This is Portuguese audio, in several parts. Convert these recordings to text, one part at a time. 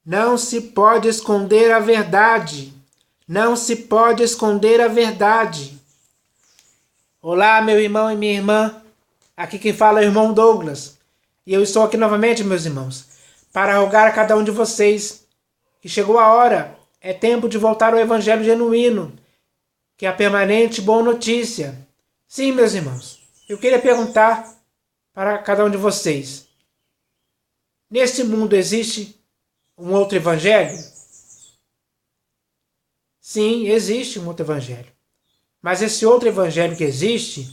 Não se pode esconder a verdade. Não se pode esconder a verdade. Olá, meu irmão e minha irmã. Aqui quem fala é o irmão Douglas. E eu estou aqui novamente, meus irmãos, para rogar a cada um de vocês que chegou a hora. É tempo de voltar ao Evangelho genuíno, que é a permanente boa notícia. Sim, meus irmãos, eu queria perguntar para cada um de vocês: neste mundo existe um outro evangelho? Sim, existe um outro evangelho. Mas esse outro evangelho que existe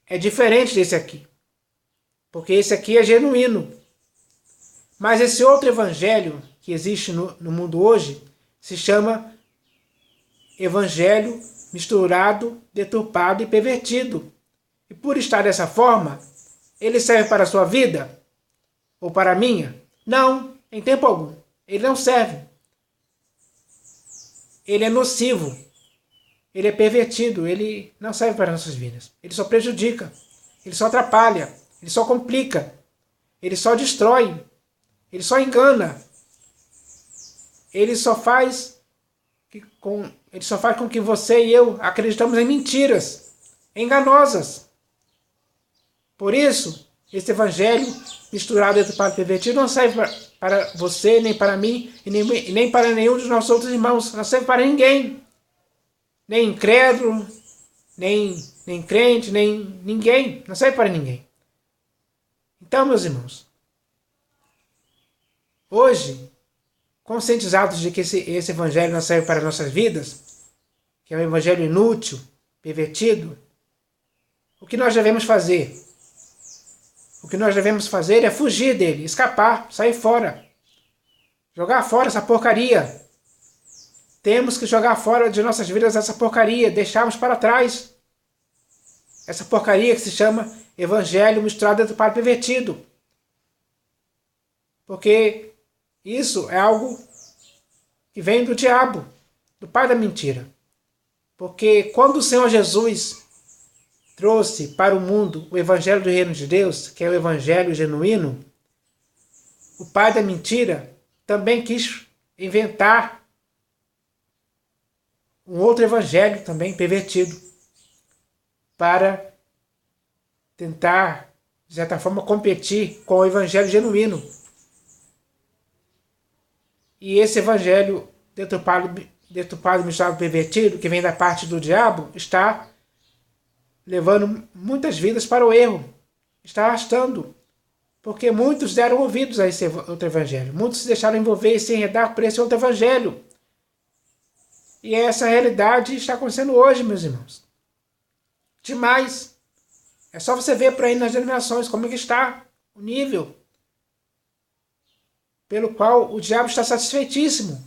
é diferente desse aqui. Porque esse aqui é genuíno. Mas esse outro evangelho que existe no mundo hoje se chama evangelho misturado, deturpado e pervertido. E por estar dessa forma, ele serve para a sua vida? Ou para a minha? Não, em tempo algum. Ele não serve. Ele é nocivo. Ele é pervertido. Ele não serve para as nossas vidas. Ele só prejudica. Ele só atrapalha. Ele só complica. Ele só destrói. Ele só engana. Ele só faz com que você e eu acreditamos em mentiras enganosas. Por isso, esse evangelho misturado entre para pervertido não serve para você, nem para mim, e nem para nenhum dos nossos outros irmãos. Não serve para ninguém. Nem incrédulo, nem crente, nem ninguém. Não serve para ninguém. Então, meus irmãos, hoje, conscientizados de que esse evangelho não serve para nossas vidas, que é um evangelho inútil, pervertido, o que nós devemos fazer? O que nós devemos fazer é fugir dele, escapar, sair fora. Jogar fora essa porcaria. Temos que jogar fora de nossas vidas essa porcaria, deixarmos para trás essa porcaria que se chama evangelho misturado entre para pervertido. Porque isso é algo que vem do diabo, do pai da mentira. Porque quando o Senhor Jesus trouxe para o mundo o evangelho do reino de Deus, que é o evangelho genuíno, o pai da mentira também quis inventar um outro evangelho também pervertido para tentar, de certa forma, competir com o evangelho genuíno. E esse evangelho deturpado, misturado, pervertido, que vem da parte do diabo, está levando muitas vidas para o erro. Está arrastando. Porque muitos deram ouvidos a esse outro evangelho. Muitos se deixaram envolver e se enredar por esse outro evangelho. E essa realidade está acontecendo hoje, meus irmãos. Demais. É só você ver por aí nas denominações como é que está o nível pelo qual o diabo está satisfeitíssimo.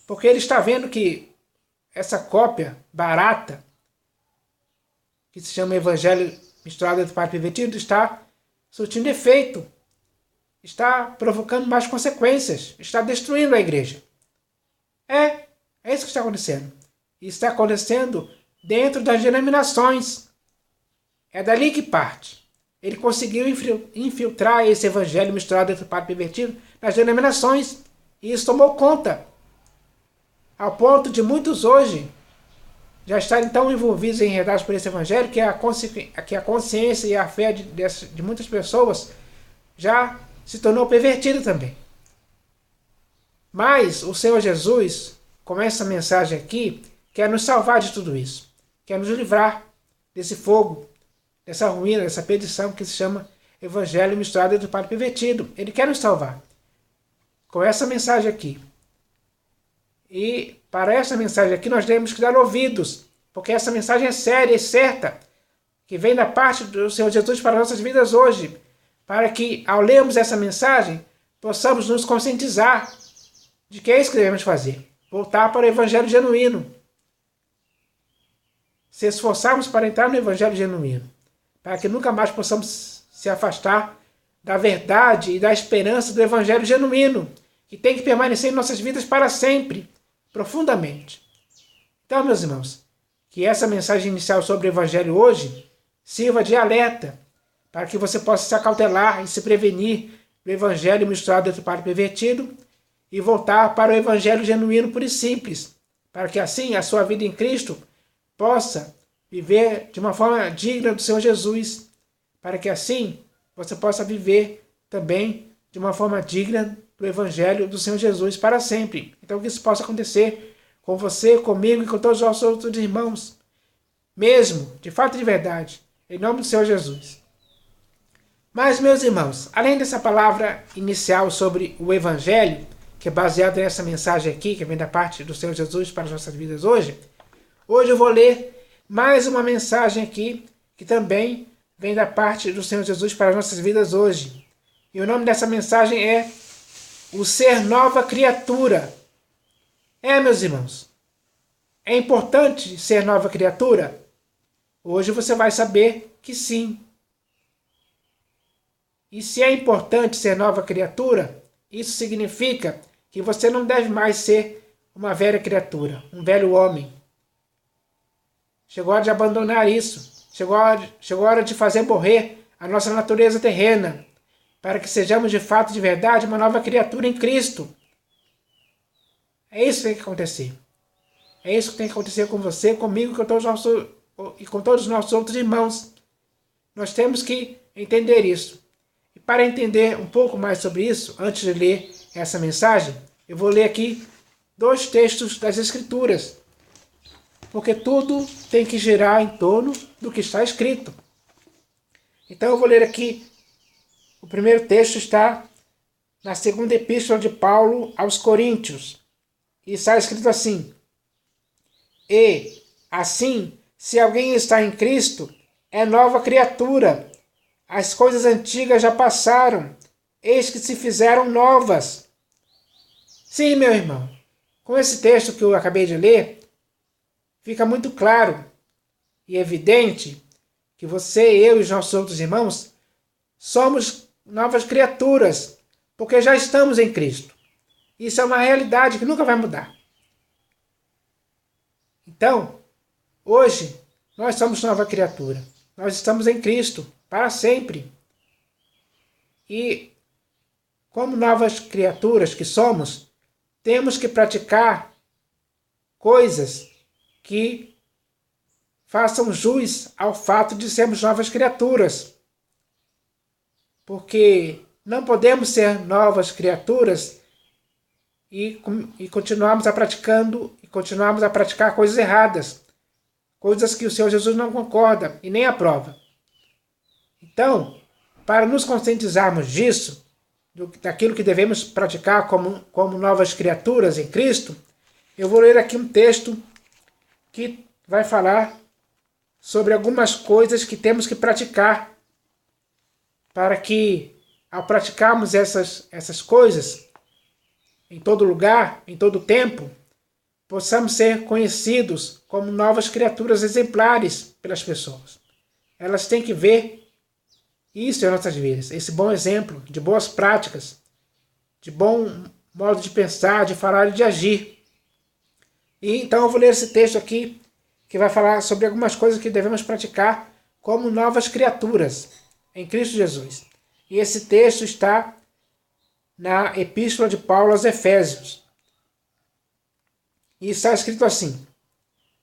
Porque ele está vendo que essa cópia barata, que se chama evangelho misturado entre para pervertido, está surtindo efeito. Está provocando mais consequências. Está destruindo a igreja. É isso que está acontecendo. E está acontecendo dentro das denominações. É dali que parte. Ele conseguiu infiltrar esse evangelho misturado entre para pervertido nas denominações. E isso tomou conta. Ao ponto de muitos hoje já estarem tão envolvidos e enredados por esse evangelho que a consciência e a fé de muitas pessoas já se tornou pervertida também. Mas o Senhor Jesus, com essa mensagem aqui, quer nos salvar de tudo isso. Quer nos livrar desse fogo, dessa ruína, dessa perdição que se chama evangelho misturado entre para pervertido. Ele quer nos salvar com essa mensagem aqui. E para essa mensagem aqui nós temos que dar ouvidos, porque essa mensagem é séria e certa, que vem da parte do Senhor Jesus para nossas vidas hoje, para que ao lermos essa mensagem possamos nos conscientizar de que é isso que devemos fazer, voltar para o evangelho genuíno, se esforçarmos para entrar no evangelho genuíno, para que nunca mais possamos se afastar da verdade e da esperança do evangelho genuíno, que tem que permanecer em nossas vidas para sempre, profundamente. Então, meus irmãos, que essa mensagem inicial sobre o evangelho hoje sirva de alerta para que você possa se acautelar e se prevenir do evangelho misturado entre para pervertido e voltar para o evangelho genuíno, puro e simples, para que assim a sua vida em Cristo possa viver de uma forma digna do Senhor Jesus, para que assim você possa viver também de uma forma digna do evangelho do Senhor Jesus para sempre. Então que isso possa acontecer com você, comigo e com todos os nossos outros irmãos, mesmo, de fato e de verdade, em nome do Senhor Jesus. Mas, meus irmãos, além dessa palavra inicial sobre o evangelho, que é baseado nessa mensagem aqui, que vem da parte do Senhor Jesus para as nossas vidas hoje eu vou ler mais uma mensagem aqui, que também vem da parte do Senhor Jesus para as nossas vidas hoje. E o nome dessa mensagem é o ser nova criatura. Meus irmãos, é importante ser nova criatura? Hoje você vai saber que sim. E se é importante ser nova criatura, isso significa que você não deve mais ser uma velha criatura, um velho homem. Chegou a hora de abandonar isso. Chegou a hora de fazer morrer a nossa natureza terrena, para que sejamos de fato, de verdade, uma nova criatura em Cristo. É isso que tem que acontecer. É isso que tem que acontecer com você, comigo e com todos os nossos outros irmãos. Nós temos que entender isso. E para entender um pouco mais sobre isso, antes de ler essa mensagem, eu vou ler aqui 2 textos das Escrituras. Porque tudo tem que girar em torno do que está escrito. Então eu vou ler aqui, o primeiro texto está na 2ª Epístola de Paulo aos Coríntios. E está escrito assim: E, assim, se alguém está em Cristo, é nova criatura. As coisas antigas já passaram, eis que se fizeram novas. Sim, meu irmão, com esse texto que eu acabei de ler, fica muito claro e evidente que você, eu e os nossos outros irmãos somos novas criaturas, porque já estamos em Cristo. Isso é uma realidade que nunca vai mudar. Então, hoje, nós somos nova criatura. Nós estamos em Cristo para sempre. E, como novas criaturas que somos, temos que praticar coisas que façam jus ao fato de sermos novas criaturas. Porque não podemos ser novas criaturas e continuarmos a praticar coisas erradas, coisas que o Senhor Jesus não concorda e nem aprova. Então, para nos conscientizarmos disso, daquilo que devemos praticar como novas criaturas em Cristo, eu vou ler aqui um texto que vai falar sobre algumas coisas que temos que praticar, para que, ao praticarmos essas coisas, em todo lugar, em todo tempo, possamos ser conhecidos como novas criaturas exemplares pelas pessoas. Elas têm que ver isso em nossas vidas, esse bom exemplo de boas práticas, de bom modo de pensar, de falar e de agir. E então eu vou ler esse texto aqui, que vai falar sobre algumas coisas que devemos praticar como novas criaturas em Cristo Jesus. E esse texto está na Epístola de Paulo aos Efésios. E está escrito assim: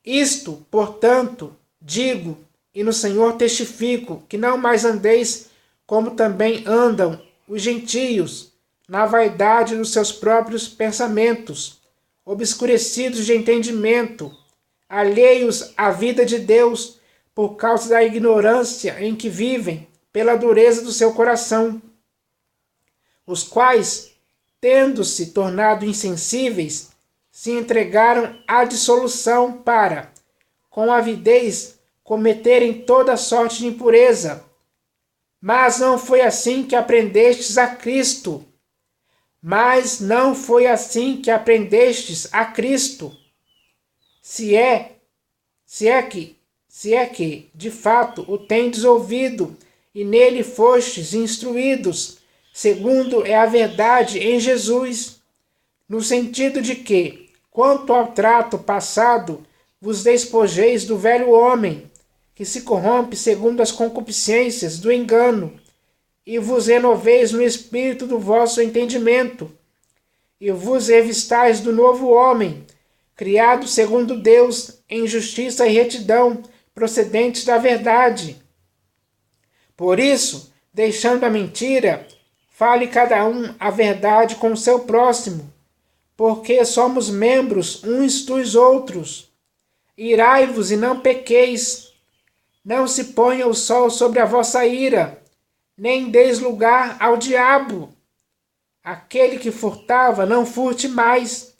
Isto, portanto, digo, e no Senhor testifico, que não mais andeis como também andam os gentios, na vaidade dos seus próprios pensamentos, obscurecidos de entendimento, alheios à vida de Deus, por causa da ignorância em que vivem, pela dureza do seu coração, os quais, tendo-se tornado insensíveis, se entregaram à dissolução para, com avidez, cometerem toda sorte de impureza. Mas não foi assim que aprendestes a Cristo. Se é que, de fato, o tendes ouvido, e nele fostes instruídos, segundo é a verdade em Jesus, no sentido de que, quanto ao trato passado, vos despojeis do velho homem, que se corrompe segundo as concupiscências do engano, e vos renoveis no espírito do vosso entendimento, e vos revistais do novo homem, criado segundo Deus, em justiça e retidão, procedentes da verdade. Por isso, deixando a mentira, fale cada um a verdade com o seu próximo, porque somos membros uns dos outros. Irai-vos e não pequeis. Não se ponha o sol sobre a vossa ira, nem deis lugar ao diabo. Aquele que furtava, não furte mais.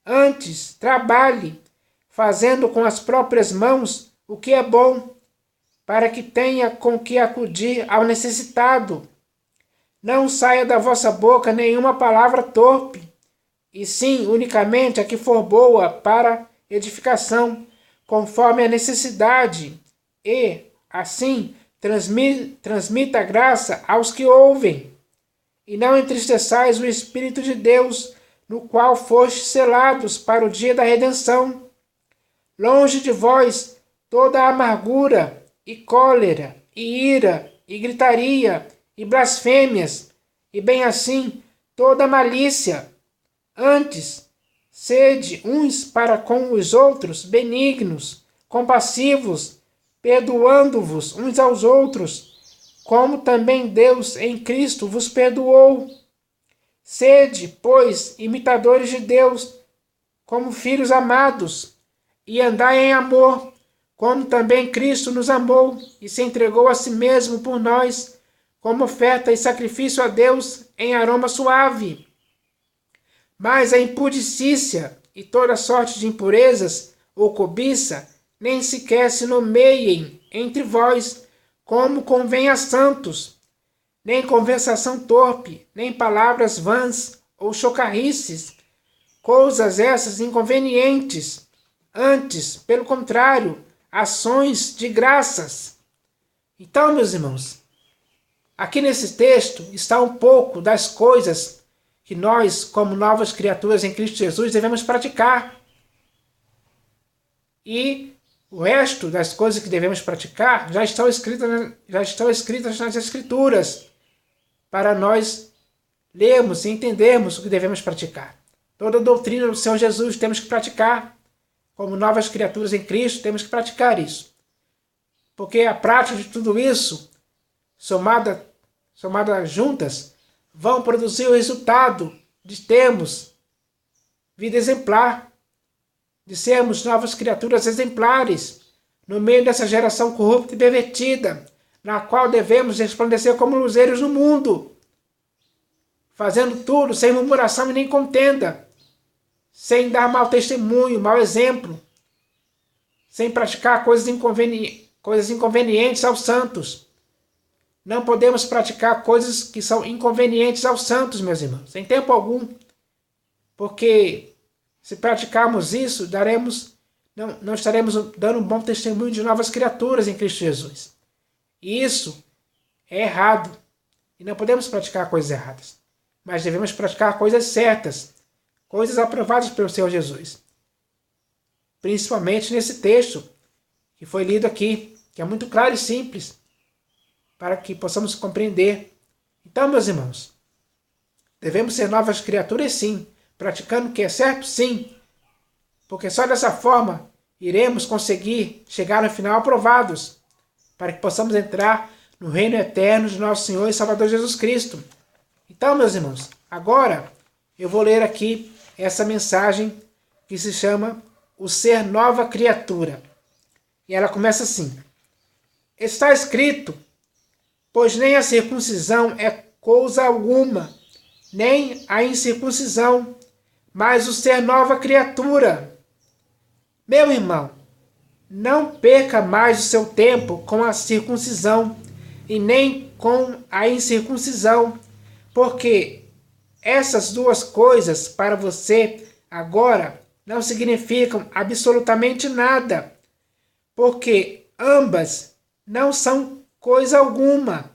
Antes, trabalhe, fazendo com as próprias mãos o que é bom, para que tenha com que acudir ao necessitado. Não saia da vossa boca nenhuma palavra torpe, e sim unicamente a que for boa para edificação, conforme a necessidade, e, assim, transmita graça aos que ouvem. E não entristeçais o Espírito de Deus, no qual fostes selados para o dia da redenção. Longe de vós toda amargura, e cólera, e ira, e gritaria, e blasfêmias, e bem assim toda malícia. Antes, sede uns para com os outros benignos, compassivos, perdoando-vos uns aos outros, como também Deus em Cristo vos perdoou. Sede, pois, imitadores de Deus, como filhos amados, e andai em amor, como também Cristo nos amou e se entregou a si mesmo por nós, como oferta e sacrifício a Deus em aroma suave. Mas a impudicícia e toda sorte de impurezas ou cobiça nem sequer se nomeiem entre vós, como convém a santos, nem conversação torpe, nem palavras vãs ou chocarrices, coisas essas inconvenientes. Antes, pelo contrário, ações de graças. Então, meus irmãos, aqui nesse texto está um pouco das coisas que nós, como novas criaturas em Cristo Jesus, devemos praticar. E o resto das coisas que devemos praticar já estão escritas nas Escrituras, para nós lermos e entendermos o que devemos praticar. Toda a doutrina do Senhor Jesus temos que praticar. Como novas criaturas em Cristo, temos que praticar isso. Porque a prática de tudo isso, somada juntas, vão produzir o resultado de termos vida exemplar, de sermos novas criaturas exemplares, no meio dessa geração corrupta e pervertida, na qual devemos resplandecer como luzeiros no mundo, fazendo tudo sem murmuração e nem contenda, sem dar mau testemunho, mau exemplo, sem praticar coisas inconvenientes aos santos. Não podemos praticar coisas que são inconvenientes aos santos, meus irmãos, em tempo algum, porque se praticarmos isso, não estaremos dando um bom testemunho de novas criaturas em Cristo Jesus. E isso é errado, e não podemos praticar coisas erradas, mas devemos praticar coisas certas, coisas aprovadas pelo Senhor Jesus. Principalmente nesse texto que foi lido aqui, que é muito claro e simples, para que possamos compreender. Então, meus irmãos, devemos ser novas criaturas sim, praticando o que é certo sim, porque só dessa forma iremos conseguir chegar no final aprovados, para que possamos entrar no reino eterno de nosso Senhor e Salvador Jesus Cristo. Então, meus irmãos, agora eu vou ler aqui essa mensagem que se chama O Ser Nova Criatura. E ela começa assim: está escrito, pois nem a circuncisão é coisa alguma, nem a incircuncisão, mas o ser nova criatura. Meu irmão, não perca mais o seu tempo com a circuncisão e nem com a incircuncisão, porque essas duas coisas para você agora não significam absolutamente nada, porque ambas não são coisa alguma.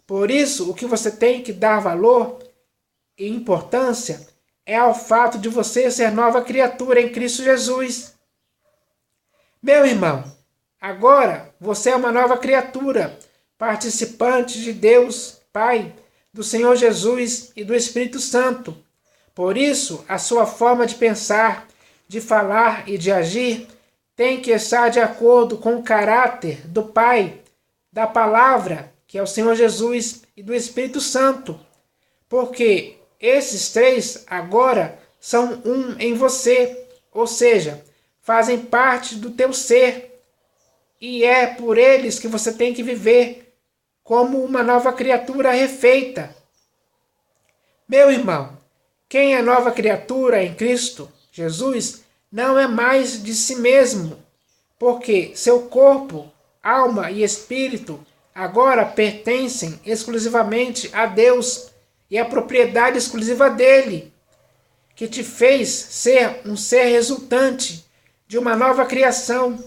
Por isso, o que você tem que dar valor e importância é ao fato de você ser nova criatura em Cristo Jesus. Meu irmão, agora você é uma nova criatura, participante de Deus Pai, do Senhor Jesus e do Espírito Santo. Por isso, a sua forma de pensar, de falar e de agir tem que estar de acordo com o caráter do Pai, da Palavra, que é o Senhor Jesus, e do Espírito Santo. Porque esses três agora são um em você, ou seja, fazem parte do teu ser. E é por eles que você tem que viver como uma nova criatura refeita. Meu irmão, quem é nova criatura em Cristo Jesus não é mais de si mesmo, porque seu corpo, alma e espírito agora pertencem exclusivamente a Deus e é propriedade exclusiva dele, que te fez ser um ser resultante de uma nova criação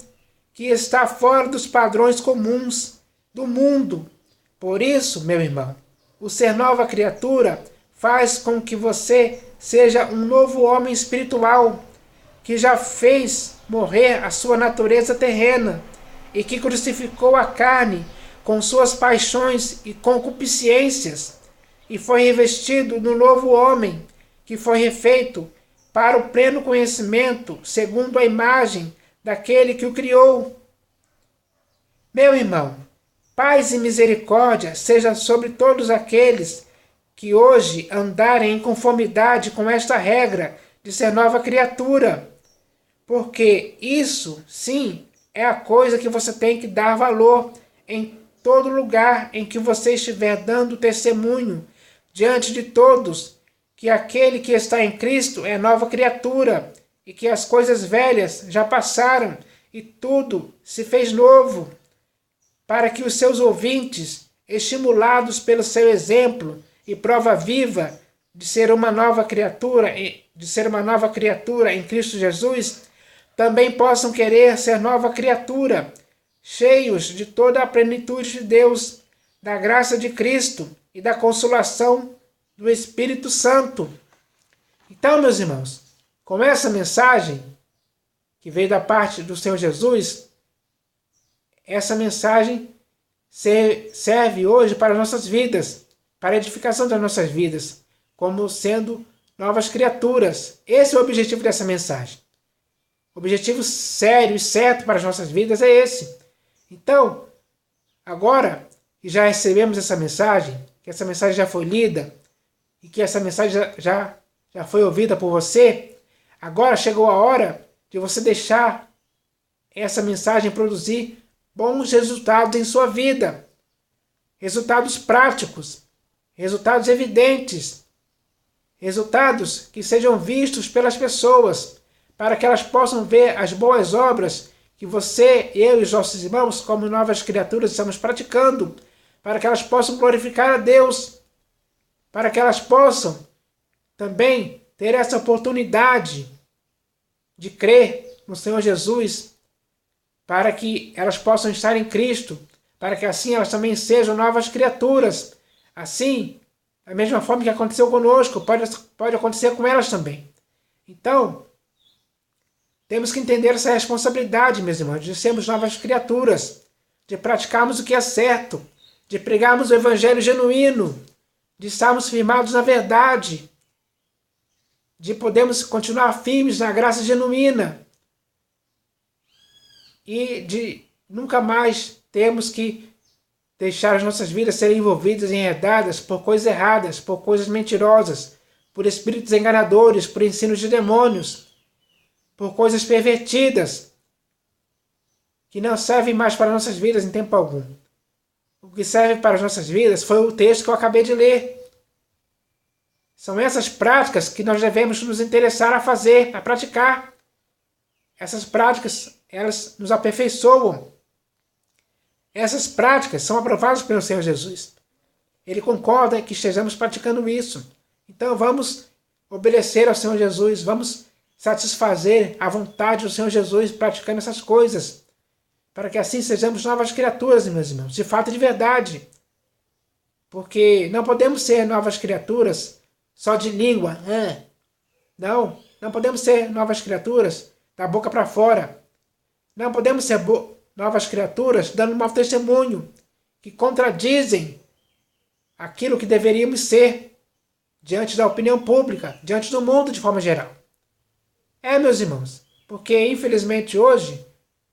que está fora dos padrões comuns do mundo. Por isso, meu irmão, o ser nova criatura faz com que você seja um novo homem espiritual, que já fez morrer a sua natureza terrena e que crucificou a carne com suas paixões e concupiscências e foi revestido no novo homem, que foi refeito para o pleno conhecimento, segundo a imagem daquele que o criou. Meu irmão, paz e misericórdia seja sobre todos aqueles que hoje andarem em conformidade com esta regra de ser nova criatura, porque isso, sim, é a coisa que você tem que dar valor em todo lugar em que você estiver dando testemunho diante de todos, que aquele que está em Cristo é nova criatura e que as coisas velhas já passaram e tudo se fez novo, para que os seus ouvintes, estimulados pelo seu exemplo e prova viva de ser uma nova criatura, em Cristo Jesus, também possam querer ser nova criatura, cheios de toda a plenitude de Deus, da graça de Cristo e da consolação do Espírito Santo. Então, meus irmãos, com essa mensagem que veio da parte do Senhor Jesus, essa mensagem serve hoje para nossas vidas, para a edificação das nossas vidas, como sendo novas criaturas. Esse é o objetivo dessa mensagem. O objetivo sério e certo para as nossas vidas é esse. Então, agora que já recebemos essa mensagem, que essa mensagem já foi lida e que essa mensagem já foi ouvida por você, agora chegou a hora de você deixar essa mensagem produzir bons resultados em sua vida. Resultados práticos, resultados evidentes, resultados que sejam vistos pelas pessoas, para que elas possam ver as boas obras que você, eu e os nossos irmãos, como novas criaturas, estamos praticando, para que elas possam glorificar a Deus, para que elas possam também ter essa oportunidade de crer no Senhor Jesus, para que elas possam estar em Cristo, para que assim elas também sejam novas criaturas. Assim, da mesma forma que aconteceu conosco, pode acontecer com elas também. Então, temos que entender essa responsabilidade, meus irmãos, de sermos novas criaturas, de praticarmos o que é certo, de pregarmos o evangelho genuíno, de estarmos firmados na verdade, de podermos continuar firmes na graça genuína e de nunca mais termos que deixar as nossas vidas serem envolvidas e enredadas por coisas erradas, por coisas mentirosas, por espíritos enganadores, por ensinos de demônios, por coisas pervertidas, que não servem mais para nossas vidas em tempo algum. O que serve para as nossas vidas foi o texto que eu acabei de ler. São essas práticas que nós devemos nos interessar a fazer, a praticar. Essas práticas, elas nos aperfeiçoam. Essas práticas são aprovadas pelo Senhor Jesus. Ele concorda que estejamos praticando isso. Então vamos obedecer ao Senhor Jesus, vamos satisfazer a vontade do Senhor Jesus praticando essas coisas, para que assim sejamos novas criaturas, meus irmãos, de fato e de verdade. Porque não podemos ser novas criaturas só de língua. Não podemos ser novas criaturas da boca para fora. Não podemos ser novas criaturas dando mau testemunho, que contradizem aquilo que deveríamos ser. diante da opinião pública, diante do mundo de forma geral. Meus irmãos, porque infelizmente hoje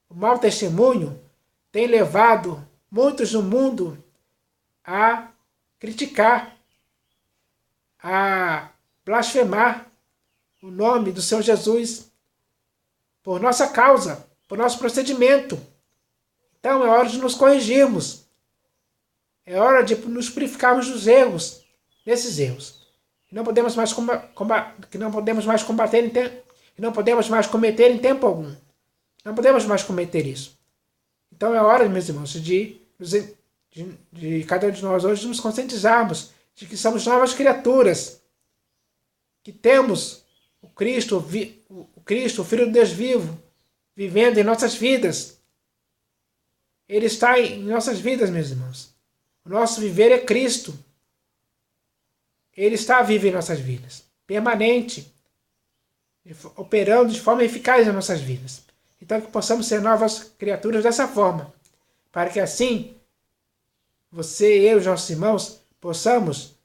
o mau testemunho tem levado muitos no mundo a criticar, a blasfemar o nome do Senhor Jesus por nossa causa, por nosso procedimento. Então é hora de nos corrigirmos. É hora de nos purificarmos dos erros, desses erros. Que não podemos mais combater que não podemos mais cometer em tempo algum. Não podemos mais cometer isso. Então é hora, meus irmãos, de cada um de nós hoje nos conscientizarmos de que somos novas criaturas, que temos o Cristo, o Filho de Deus vivo, vivendo em nossas vidas. Ele está em nossas vidas, meus irmãos. O nosso viver é Cristo. Ele está vivo em nossas vidas, permanente, operando de forma eficaz em nossas vidas. Então que possamos ser novas criaturas dessa forma, para que assim, você e eu, os nossos irmãos, possamos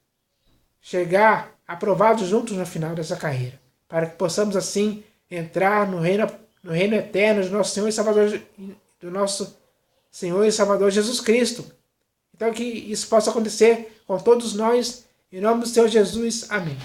chegar aprovados juntos no final dessa carreira, para que possamos assim entrar no reino eterno do nosso Senhor e Salvador Jesus Cristo. Então que isso possa acontecer com todos nós, em nome do Senhor Jesus. Amém.